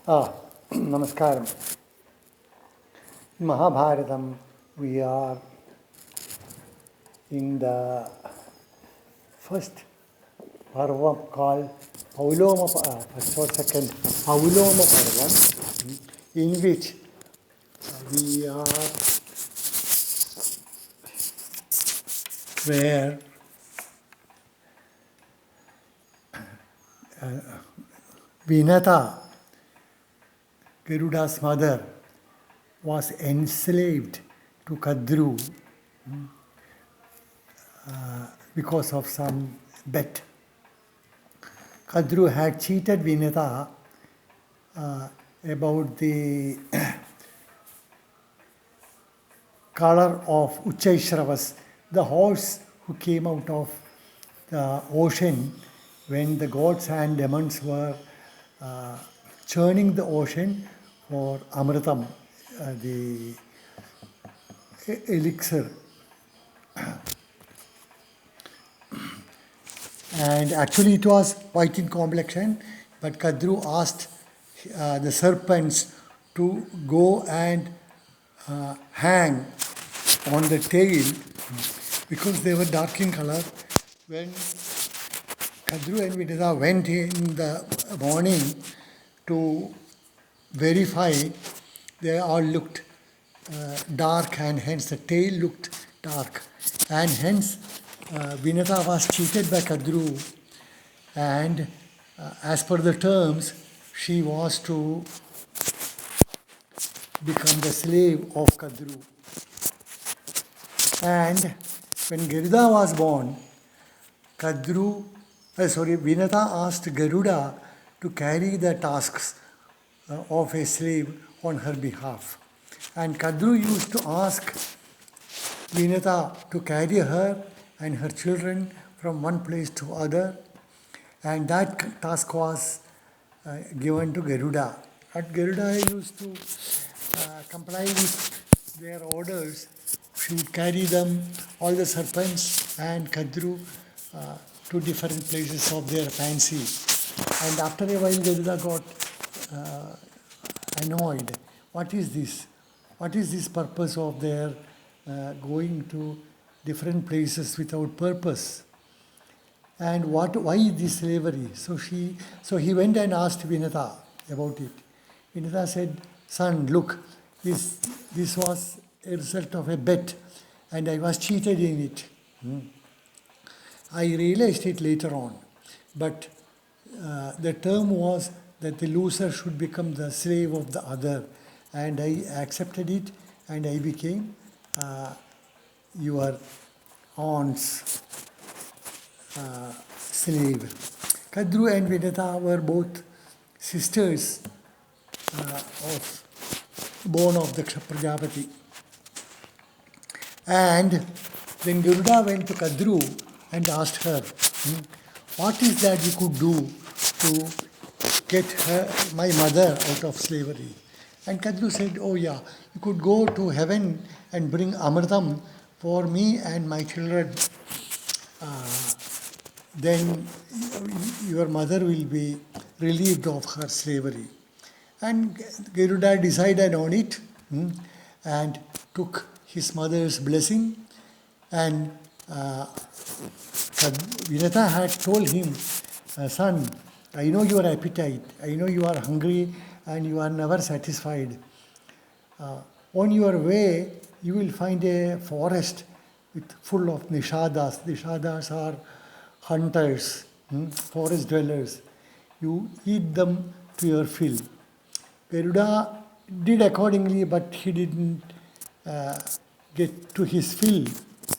Namaskaram. In Mahabharatam, we are in the first parva called first or second Pauloma Parva, in which we are where Vinata, Garuda's mother, was enslaved to Kadru because of some bet. Kadru had cheated Vinata about the color of Uchaishravas, the horse who came out of the ocean when the gods and demons were churning the ocean for Amrtam, the elixir. And actually it was white in complexion, but Kadru asked the serpents to go and hang on the tail because they were dark in color. When Kadru and Vinata went in the morning to verify, they all looked dark, and hence the tail looked dark. And hence Vinata was cheated by Kadru, and as per the terms, she was to become the slave of Kadru. And when Garuda was born, Vinata asked Garuda to carry the tasks of a slave on her behalf. And Kadru used to ask Vinata to carry her and her children from one place to other, and that task was given to Garuda. But Garuda used to comply with their orders. She would carry them, all the serpents and Kadru, to different places of their fancy. And after a while, Garuda got annoyed. What is this? What is this purpose of their going to different places without purpose? And why this slavery? So he went and asked Vinata about it. Vinata said, "Son, look, this was a result of a bet, and I was cheated in it. I realized it later on, but the term was that the loser should become the slave of the other, and I accepted it, and I became your aunt's slave." Kadru and Vinata were both sisters born of the Prajapati. And then Garuda went to Kadru and asked her, "What is that you could do to get my mother out of slavery?" And Kadru said, "Oh yeah, you could go to heaven and bring Amrtam for me and my children. Then your mother will be relieved of her slavery." And Garuda decided on it and took his mother's blessing. And Vinata had told him, "Son, I know your appetite. I know you are hungry and you are never satisfied. On your way, you will find a forest full of nishadas. Nishadas are hunters, forest dwellers. You eat them to your fill." Garuda did accordingly, but he didn't get to his fill.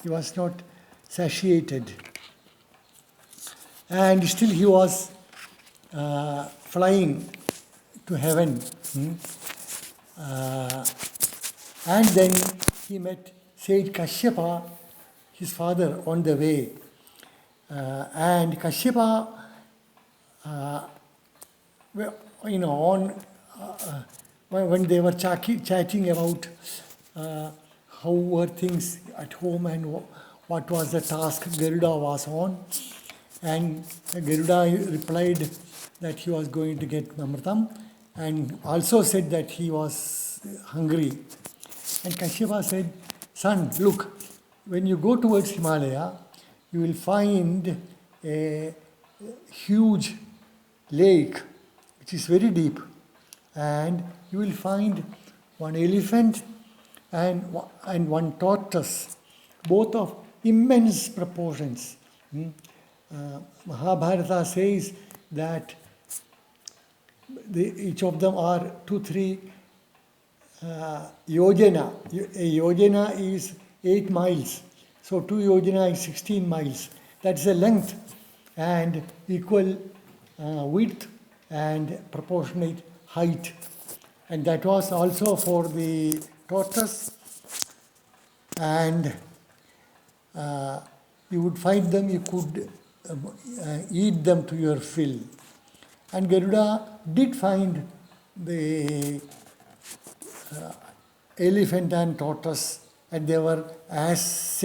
He was not satiated. And still he was flying to heaven. And then he met Said Kashyapa, his father, on the way. And Kashyapa, when they were chatting about how were things at home and what was the task Garuda was on, and Garuda replied that he was going to get Amrtam, and also said that he was hungry. And Kashyapa said, son, look, when you go towards Himalaya, you will find a huge lake which is very deep, and you will find one elephant and one tortoise, both of immense proportions. Mahabharata says that each of them are 2-3 yojana. A yojana is 8 miles. So 2 yojana is 16 miles. That's the length and equal width and proportionate height. And that was also for the tortoise. And you would find them, you could eat them to your fill. And Garuda did find the elephant and tortoise, and they were, as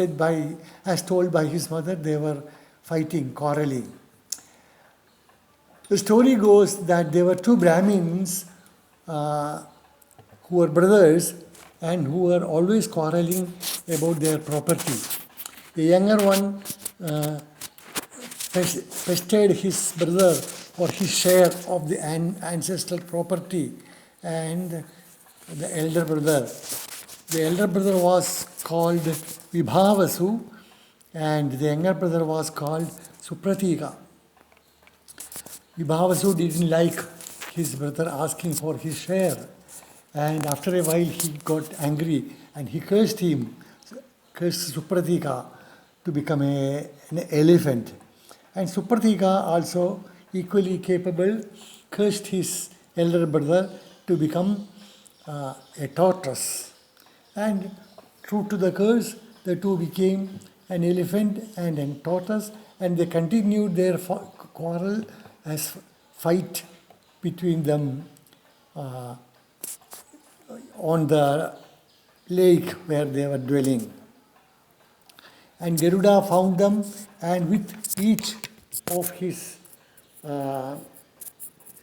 told by his mother, they were fighting, quarreling. The story goes that there were 2 Brahmins who were brothers and who were always quarreling about their property. The younger one pestered his brother for his share of the ancestral property, and the elder brother was called Vibhavasu, and the younger brother was called Supratika. Vibhavasu didn't like his brother asking for his share, and after a while he got angry and he cursed Supratika to become an elephant. And Supratika, also equally capable, cursed his elder brother to become a tortoise. And true to the curse, the 2 became an elephant and a tortoise, and they continued their quarrel as fight between them on the lake where they were dwelling. And Garuda found them, and with each of his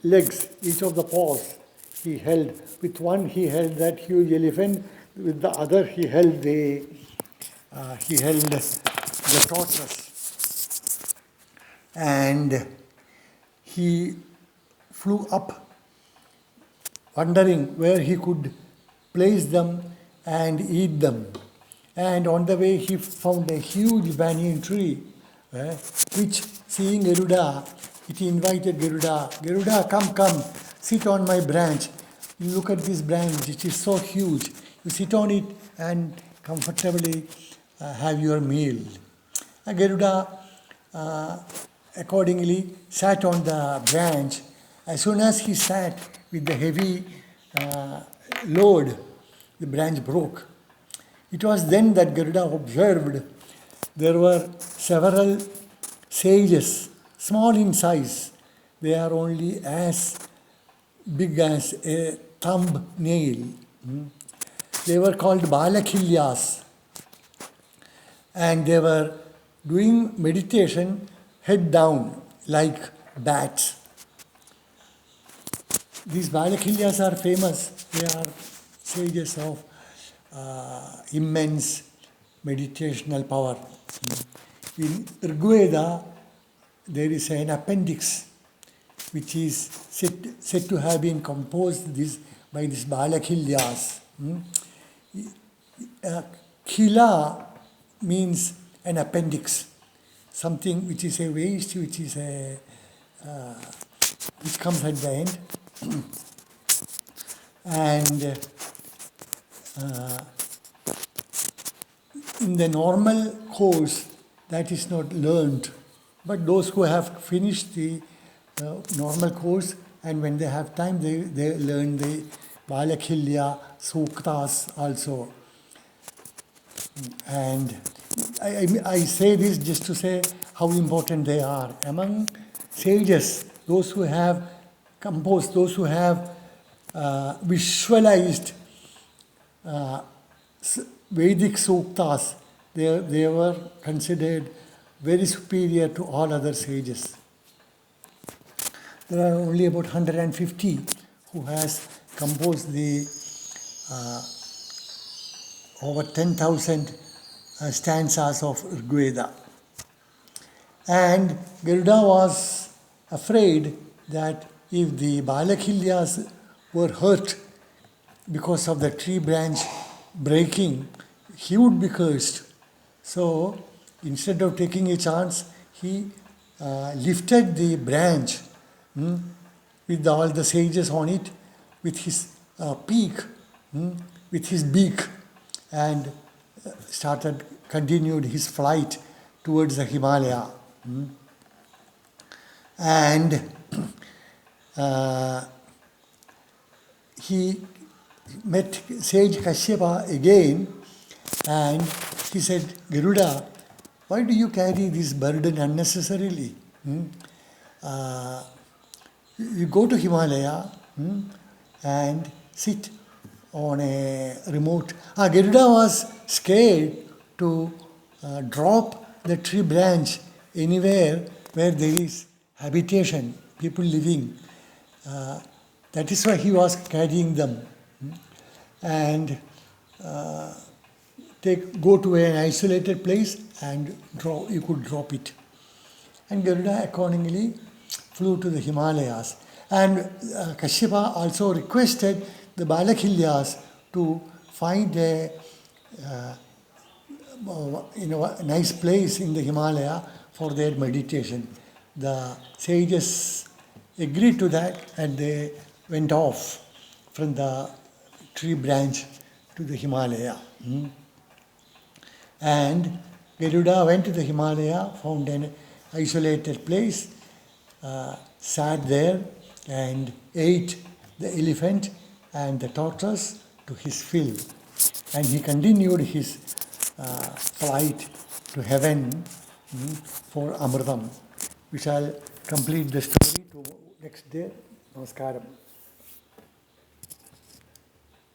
legs, each of the paws, he held. With one he held that huge elephant, with the other he held the tortoise. And he flew up, wondering where he could place them and eat them. And on the way he found a huge banyan tree, which, seeing Garuda, it invited Garuda, Garuda, come, sit on my branch. Look at this branch, it is so huge. You sit on it and comfortably have your meal. And Garuda accordingly sat on the branch. As soon as he sat with the heavy load, the branch broke. It was then that Garuda observed there were several sages, small in size. They are only as big as a thumbnail. They were called Balakilyas, and they were doing meditation head down like bats. These Balakilyas are famous. They are sages of immense meditational power. In Rigveda, there is an appendix which is said to have been composed by these Balakilyas. Khila means an appendix, something which is a waste, which comes at the end. And in the normal course, that is not learned. But those who have finished the normal course, and when they have time, they learn the Balakilya Suktas also. And I say this just to say how important they are. Among sages, those who have composed, those who have visualized Vedic Suktas, they were considered very superior to all other sages. There are only about 150 who has composed the over 10,000 stanzas of Rigveda. And Garuda was afraid that if the Balakilyas were hurt because of the tree branch breaking, he would be cursed. So instead of taking a chance, he lifted the branch with all the sages on it, with his with his beak, and continued his flight towards the Himalaya. And he met sage Kashyapa again, and he said, Garuda, why do you carry this burden unnecessarily? You go to Himalaya and sit on a remote. Garuda was scared to drop the tree branch anywhere where there is habitation, people living. That is why he was carrying them. And go to an isolated place and you could drop it. And Garuda accordingly flew to the Himalayas. And Kashyapa also requested the Balakilyas to find a nice place in the Himalaya for their meditation. The sages agreed to that, and they went off from the tree branch to the Himalaya. And Garuda went to the Himalaya, found an isolated place, sat there and ate the elephant and the tortoise to his fill. And he continued his flight to heaven for Amrtam. We shall complete the story to next day. Namaskaram.